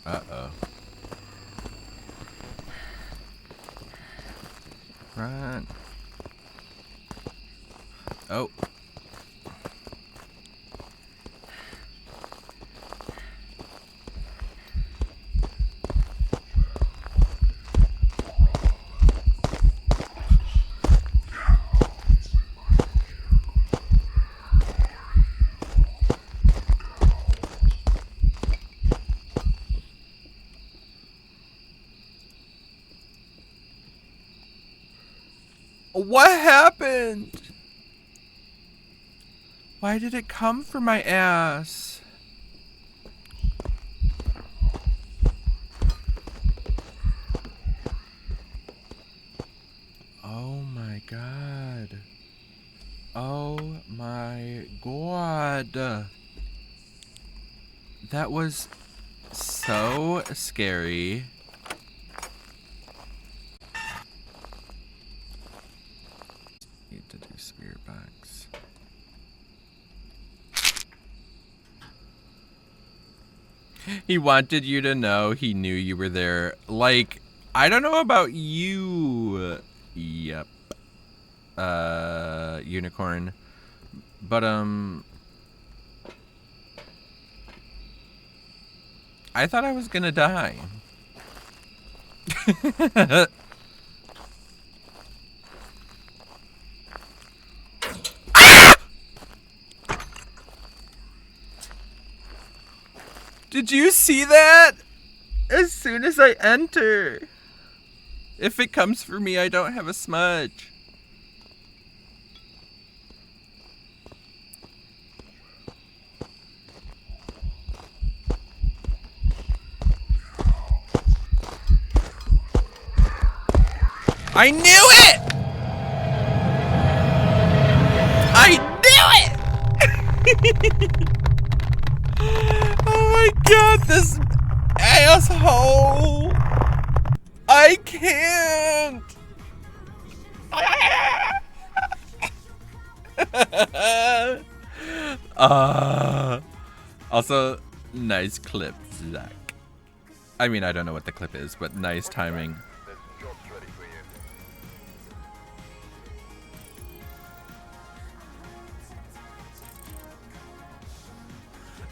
Uh-oh. Run. Oh. What happened? Why did it come for my ass? Oh my god. Oh my god. That was so scary. Need to do spirit box. He wanted you to know he knew you were there. Like, I don't know about you. Yep. Unicorn. But, I thought I was gonna die. Did you see that? As soon as I enter. If it comes for me, I don't have a smudge. I knew it! I knew it! Oh my god, this asshole! I can't! Also, nice clip, Zach. I mean, I don't know what the clip is, but nice timing. There's some jobs ready for you.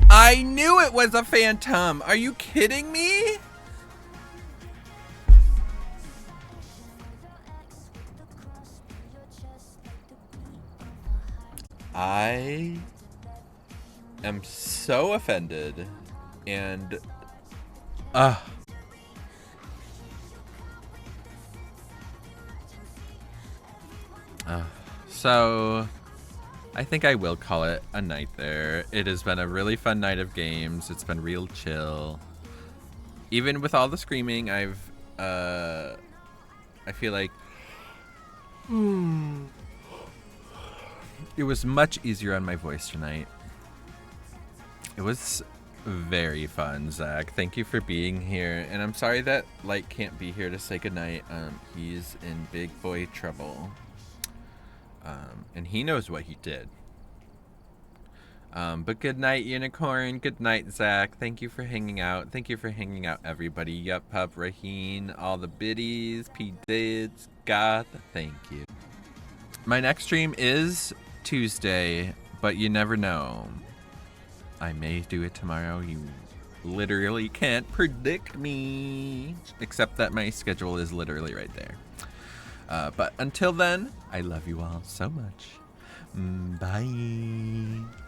I knew it was a phantom. Are you kidding me? I am so offended and so I think I will call it a night there. It has been a really fun night of games. It's been real chill. Even with all the screaming, I feel like it was much easier on my voice tonight. It was very fun, Zach. Thank you for being here. And I'm sorry that Light can't be here to say goodnight. He's in big boy trouble. And he knows what he did. But good night, Unicorn. Good night, Zach. Thank you for hanging out. Thank you for hanging out, everybody. Yup, Pup, Raheen, all the biddies, Pdids, Goth. Thank you. My next stream is Tuesday, but you never know. I may do it tomorrow. You literally can't predict me. Except that my schedule is literally right there. But until then, I love you all so much. Bye.